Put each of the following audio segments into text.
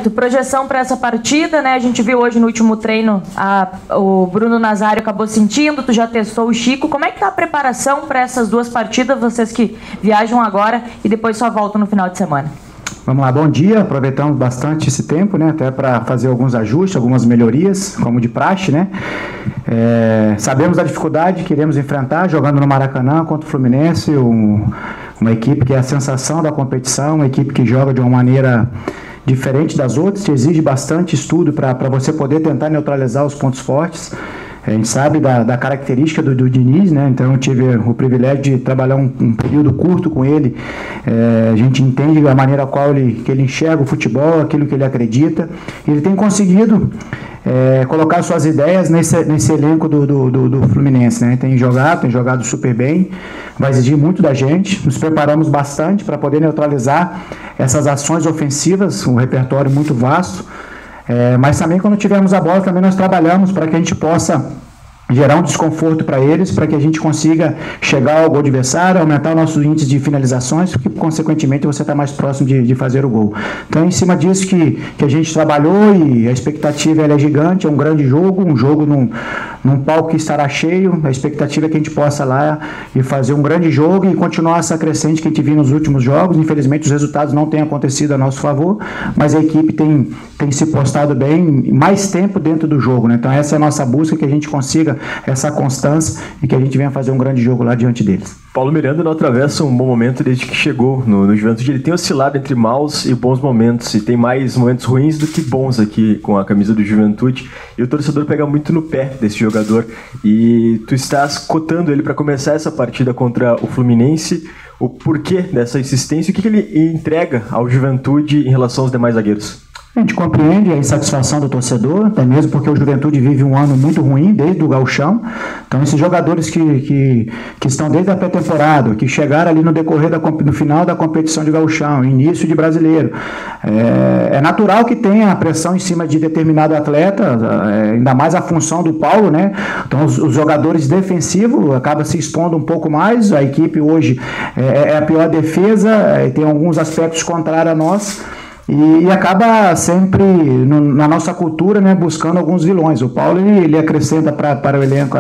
Projeção para essa partida, né? A gente viu hoje no último treino o Bruno Nazário acabou sentindo, tu já testou o Chico. Como é que tá a preparação para essas duas partidas, vocês que viajam agora e depois só voltam no final de semana? Vamos lá, bom dia. Aproveitamos bastante esse tempo, né, até para fazer alguns ajustes, algumas melhorias, como de praxe, né? Sabemos da dificuldade que iremos enfrentar jogando no Maracanã contra o Fluminense, uma equipe que é a sensação da competição, uma equipe que joga de uma maneira diferente das outras, que exige bastante estudo para você poder tentar neutralizar os pontos fortes. A gente sabe da característica do Diniz, né? Então eu tive o privilégio de trabalhar um período curto com ele. A gente entende a maneira qual que ele enxerga o futebol, aquilo que ele acredita. Ele tem conseguido colocar suas ideias nesse elenco do Fluminense, né? Tem jogado super bem, vai exigir muito da gente. Nos preparamos bastante para poder neutralizar essas ações ofensivas, um repertório muito vasto. Mas também quando tivermos a bola, também nós trabalhamos para que a gente possa gerar um desconforto para eles, para que a gente consiga chegar ao gol adversário, aumentar o nosso índice de finalizações, porque consequentemente você está mais próximo de fazer o gol. Então, em cima disso que a gente trabalhou, e a expectativa é gigante, é um grande jogo, um jogo num palco que estará cheio. A expectativa é que a gente possa lá e fazer um grande jogo e continuar essa crescente que a gente viu nos últimos jogos. Infelizmente os resultados não têm acontecido a nosso favor, mas a equipe tem se postado bem, mais tempo dentro do jogo, né? Então essa é a nossa busca, que a gente consiga essa constância e que a gente venha fazer um grande jogo lá diante deles. Paulo Miranda não atravessa um bom momento desde que chegou no Juventude. Ele tem oscilado entre maus e bons momentos, e tem mais momentos ruins do que bons aqui com a camisa do Juventude, e o torcedor pega muito no pé desse jogador, e tu estás cotando ele para começar essa partida contra o Fluminense. O porquê dessa insistência e o que ele entrega ao Juventude em relação aos demais zagueiros? A gente compreende a insatisfação do torcedor, até mesmo porque o Juventude vive um ano muito ruim desde o Gauchão. Então esses jogadores que estão desde a pré-temporada, que chegaram ali no decorrer no final da competição de Gauchão, início de Brasileiro, é natural que tenha a pressão em cima de determinado atleta, ainda mais a função do Paulo, né? Então os jogadores defensivos acabam se expondo um pouco mais. A equipe hoje é a pior defesa, tem alguns aspectos contrários a nós. E acaba sempre, na nossa cultura, né, buscando alguns vilões. O Paulo ele acrescenta para o elenco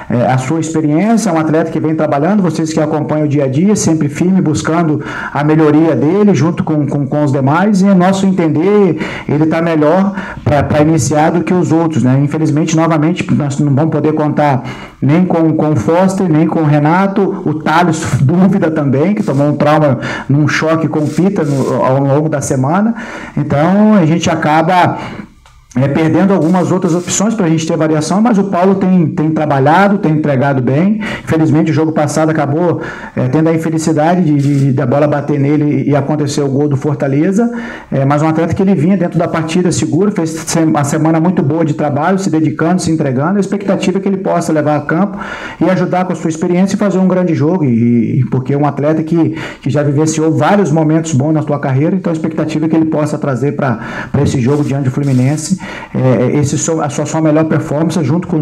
a sua experiência, é um atleta que vem trabalhando, vocês que acompanham o dia a dia, sempre firme, buscando a melhoria dele, junto com os demais, e é nosso entender, ele está melhor para iniciar do que os outros, né? Infelizmente, novamente, nós não vamos poder contar nem com o Foster, nem com o Renato, o Thales, dúvida também, que tomou um trauma num choque com o Pita ao longo da semana. Então a gente acaba perdendo algumas outras opções para a gente ter variação, mas o Paulo tem trabalhado, tem entregado bem. Infelizmente o jogo passado acabou tendo a infelicidade da bola bater nele e acontecer o gol do Fortaleza, mas um atleta que ele vinha dentro da partida seguro, fez uma semana muito boa de trabalho, se dedicando, se entregando. A expectativa é que ele possa levar a campo e ajudar com a sua experiência e fazer um grande jogo, porque é um atleta que já vivenciou vários momentos bons na sua carreira, então a expectativa é que ele possa trazer para esse jogo diante do Fluminense a sua melhor performance junto com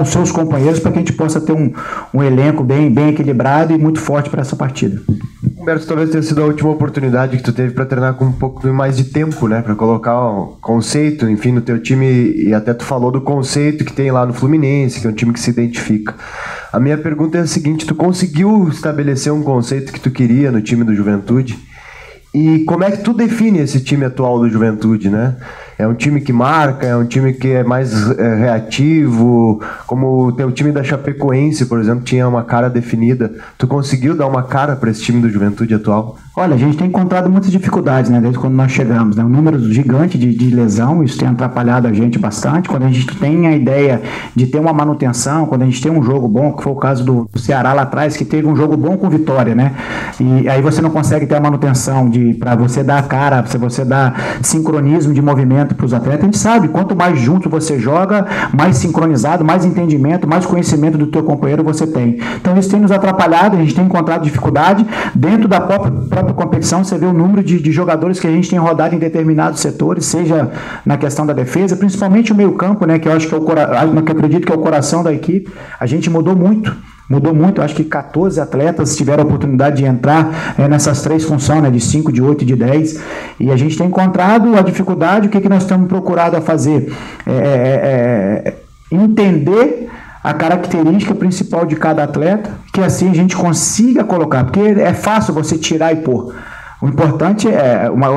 os seus companheiros, para que a gente possa ter um elenco bem equilibrado e muito forte para essa partida. Humberto, talvez tenha sido a última oportunidade que tu teve para treinar com um pouco mais de tempo, né, para colocar o conceito, enfim, no teu time, e até tu falou do conceito que tem lá no Fluminense, que é um time que se identifica. A minha pergunta é a seguinte: tu conseguiu estabelecer um conceito que tu queria no time do Juventude? E como é que tu define esse time atual do Juventude, né? É um time que marca, é um time que é mais reativo, como o teu time da Chapecoense, por exemplo, tinha uma cara definida. Tu conseguiu dar uma cara para esse time do Juventude atual? Olha, a gente tem encontrado muitas dificuldades, né, desde quando nós chegamos, né? Um número gigante de lesão, isso tem atrapalhado a gente bastante. Quando a gente tem a ideia de ter uma manutenção, quando a gente tem um jogo bom, que foi o caso do Ceará lá atrás, que teve um jogo bom com vitória, né? E aí você não consegue ter a manutenção para você dar a cara, para você dar sincronismo de movimento para os atletas. A gente sabe, quanto mais junto você joga, mais sincronizado, mais entendimento, mais conhecimento do teu companheiro você tem. Então isso tem nos atrapalhado, a gente tem encontrado dificuldade dentro da própria competição. Você vê o número de jogadores que a gente tem rodado em determinados setores, seja na questão da defesa, principalmente o meio campo, né, que eu acho que que eu acredito que é o coração da equipe. A gente mudou muito mudou muito. Eu acho que 14 atletas tiveram a oportunidade de entrar nessas 3 funções, né, de 5, de 8 e de 10, e a gente tem encontrado a dificuldade. O que nós estamos procurando a fazer? Entender a característica principal de cada atleta, que assim a gente consiga colocar, porque é fácil você tirar e pôr. O importante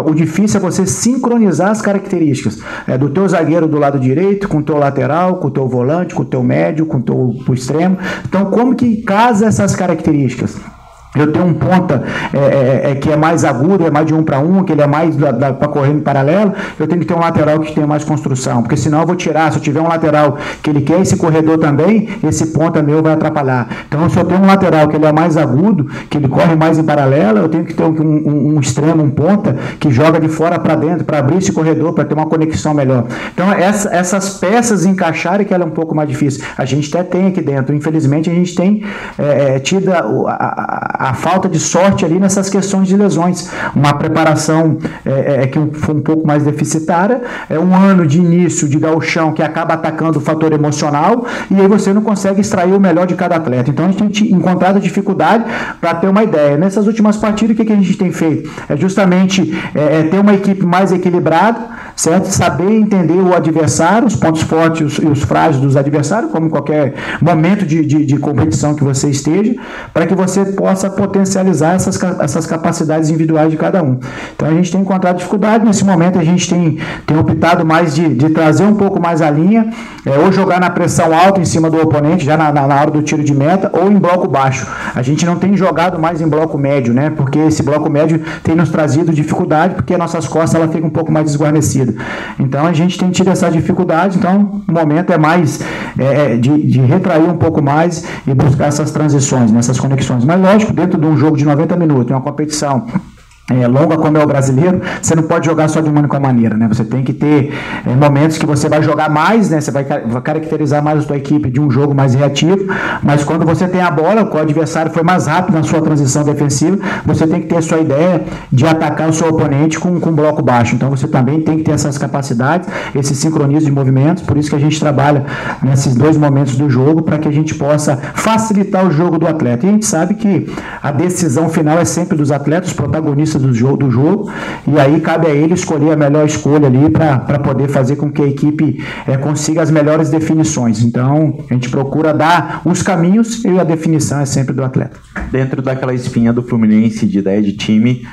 o difícil é você sincronizar as características do teu zagueiro do lado direito, com o teu lateral, com o teu volante, com o teu médio, com o teu extremo. Então, como que casa essas características? Eu tenho um ponta que é mais agudo, é mais de 1 para 1, que ele é mais para correr em paralelo. Eu tenho que ter um lateral que tenha mais construção, porque senão eu vou tirar. Se eu tiver um lateral que ele quer esse corredor também, esse ponta meu vai atrapalhar. Então, se eu tenho um lateral que ele é mais agudo, que ele corre mais em paralelo, eu tenho que ter um extremo, um ponta, que joga de fora para dentro, para abrir esse corredor, para ter uma conexão melhor. Então, essas peças encaixarem, que ela é um pouco mais difícil. A gente até tem aqui dentro. Infelizmente, a gente tem tido a falta de sorte ali nessas questões de lesões. Uma preparação que foi um pouco mais deficitária, um ano de início de gauchão que acaba atacando o fator emocional, e aí você não consegue extrair o melhor de cada atleta. Então a gente tem encontrado dificuldade para ter uma ideia. Nessas últimas partidas, o que a gente tem feito? É justamente ter uma equipe mais equilibrada, certo? Saber entender o adversário, os pontos fortes e os frágeis dos adversários, como em qualquer momento de competição que você esteja, para que você possa potencializar essas capacidades individuais de cada um. Então a gente tem encontrado dificuldade. Nesse momento a gente tem optado mais de trazer um pouco mais a linha, ou jogar na pressão alta em cima do oponente, já na hora do tiro de meta, ou em bloco baixo. A gente não tem jogado mais em bloco médio, né? Porque esse bloco médio tem nos trazido dificuldade, porque as nossas costas ela fica um pouco mais desguarnecida. Então a gente tem tido essa dificuldade. Então o momento é mais de retrair um pouco mais e buscar essas transições, nessas conexões. Mas lógico, dentro de um jogo de 90 minutos, uma competição longa como é o brasileiro, você não pode jogar só de uma única maneira, né? Você tem que ter momentos que você vai jogar mais, né? Você vai caracterizar mais a sua equipe de um jogo mais reativo, mas quando você tem a bola, o adversário foi mais rápido na sua transição defensiva, você tem que ter a sua ideia de atacar o seu oponente com bloco baixo. Então você também tem que ter essas capacidades, esse sincronismo de movimentos. Por isso que a gente trabalha nesses 2 momentos do jogo, para que a gente possa facilitar o jogo do atleta. E a gente sabe que a decisão final é sempre dos atletas, os protagonistas do jogo, e aí cabe a ele escolher a melhor escolha ali para poder fazer com que a equipe consiga as melhores definições. Então a gente procura dar os caminhos, e a definição é sempre do atleta. Dentro daquela espinha do Fluminense de ideia de time,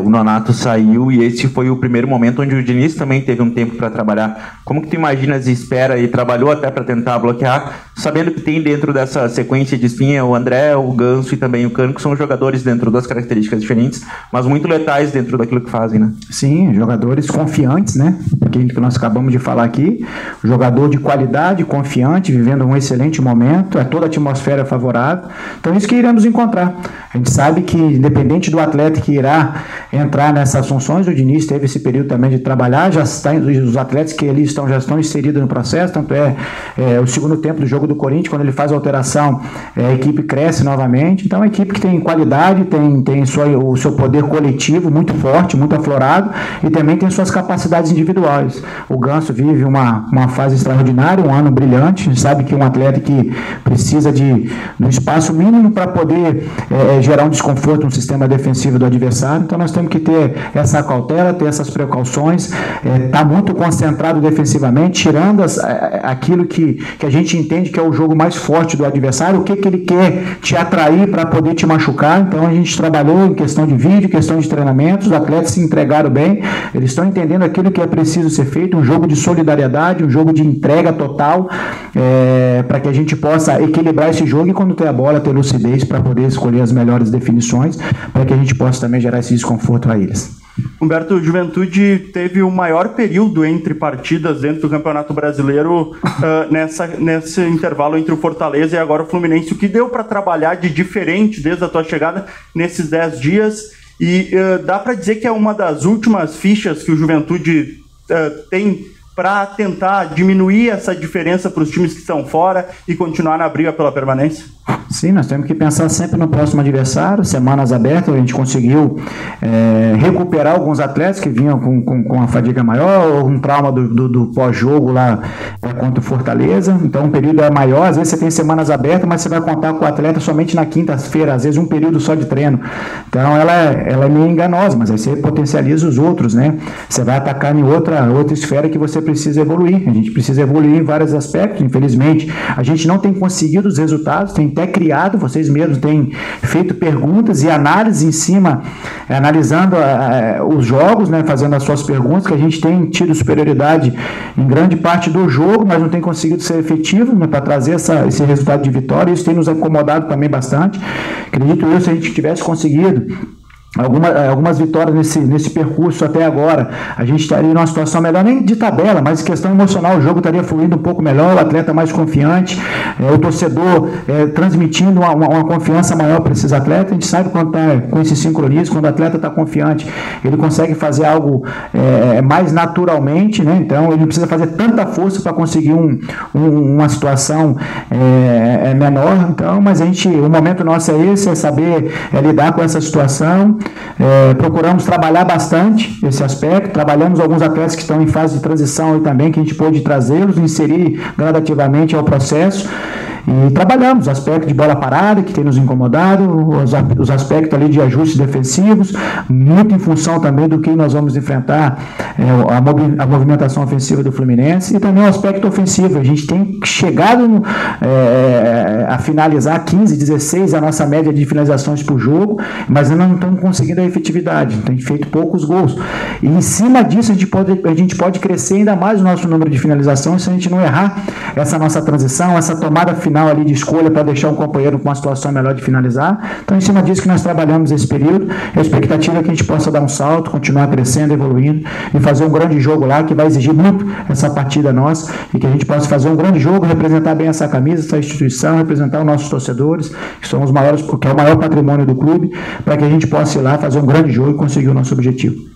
o Nonato saiu, e esse foi o primeiro momento onde o Diniz também teve um tempo para trabalhar. Como que tu imaginas e espera, e trabalhou até para tentar bloquear, sabendo que tem dentro dessa sequência de espinha o André, o Ganso e também o Cano, que são jogadores dentro das características diferentes, mas muito letais dentro daquilo que fazem, né? Sim, jogadores confiantes, né? Aquilo que nós acabamos de falar aqui, jogador de qualidade, confiante, vivendo um excelente momento, toda a atmosfera favorável. Então é isso que iremos encontrar. A gente sabe que, independente do atleta que irá entrar nessas funções, o Diniz teve esse período também de trabalhar, os atletas que ali já estão inseridos no processo, tanto o segundo tempo do jogo do Corinthians, quando ele faz a alteração, a equipe cresce novamente. Então é uma equipe que tem qualidade, tem o seu poder coletivo muito forte, muito aflorado, e também tem suas capacidades individuais. O Ganso vive uma fase extraordinária, um ano brilhante. A gente sabe que um atleta que precisa de um espaço mínimo para poder gerar um desconforto no sistema defensivo do adversário. Então nós temos que ter essa cautela, ter essas precauções, estar muito concentrado defensivamente, tirando aquilo que a gente entende que é o jogo mais forte do adversário, o que ele quer te atrair para poder te machucar. Então a gente trabalhou em questão de vídeo, questão de treinamento, os atletas se entregaram bem, eles estão entendendo aquilo que é preciso ser feito, um jogo de solidariedade, um jogo de entrega total, para que a gente possa equilibrar esse jogo, e quando ter a bola, ter lucidez para poder escolher as melhores definições, para que a gente possa também gerar esse desconforto a eles. Humberto, o Juventude teve o maior período entre partidas dentro do Campeonato Brasileiro nesse intervalo entre o Fortaleza e agora o Fluminense. O que deu para trabalhar de diferente desde a tua chegada nesses 10 dias? E dá para dizer que é uma das últimas fichas que o Juventude tem para tentar diminuir essa diferença para os times que estão fora e continuar na briga pela permanência? Sim, nós temos que pensar sempre no próximo adversário. Semanas abertas, a gente conseguiu recuperar alguns atletas que vinham com uma fadiga maior, ou um trauma do pós-jogo lá contra o Fortaleza. Então, um período é maior. Às vezes você tem semanas abertas, mas você vai contar com o atleta somente na quinta-feira, às vezes um período só de treino. Então, ela é meio enganosa, mas aí você potencializa os outros, né? Você vai atacar em outra esfera que você precisa evoluir. A gente precisa evoluir em vários aspectos. Infelizmente, a gente não tem conseguido os resultados, tem até criado, vocês mesmos têm feito perguntas e análises em cima, analisando os jogos, né, fazendo as suas perguntas, que a gente tem tido superioridade em grande parte do jogo, mas não tem conseguido ser efetivo, né, para trazer esse resultado de vitória. Isso tem nos incomodado também bastante. Acredito eu, se a gente tivesse conseguido algumas vitórias nesse percurso até agora, a gente estaria numa situação melhor, nem de tabela, mas questão emocional, o jogo estaria fluindo um pouco melhor, o atleta mais confiante, o torcedor transmitindo uma confiança maior para esses atletas. A gente sabe quando está com esse sincronismo, quando o atleta está confiante, ele consegue fazer algo mais naturalmente, né? Então ele não precisa fazer tanta força para conseguir uma situação menor. Então, mas o momento nosso é esse, é saber lidar com essa situação. Procuramos trabalhar bastante esse aspecto, trabalhamos alguns atletas que estão em fase de transição aí também, que a gente pôde trazê-los, inserir gradativamente ao processo, e trabalhamos o aspecto de bola parada, que tem nos incomodado, os aspectos ali de ajustes defensivos, muito em função também do que nós vamos enfrentar, a movimentação ofensiva do Fluminense, e também o aspecto ofensivo. A gente tem chegado a finalizar 15, 16, a nossa média de finalizações por jogo, mas ainda não estamos conseguindo a efetividade, tem feito poucos gols. E em cima disso, a gente pode crescer ainda mais o nosso número de finalizações se a gente não errar essa nossa transição, essa tomada final ali de escolha para deixar um companheiro com uma situação melhor de finalizar. Então, em cima disso que nós trabalhamos esse período, a expectativa é que a gente possa dar um salto, continuar crescendo, evoluindo e fazer um grande jogo lá, que vai exigir muito essa partida nossa, e que a gente possa fazer um grande jogo, representar bem essa camisa, essa instituição, representar os nossos torcedores, que são os maiores, que é o maior patrimônio do clube, para que a gente possa ir lá fazer um grande jogo e conseguir o nosso objetivo.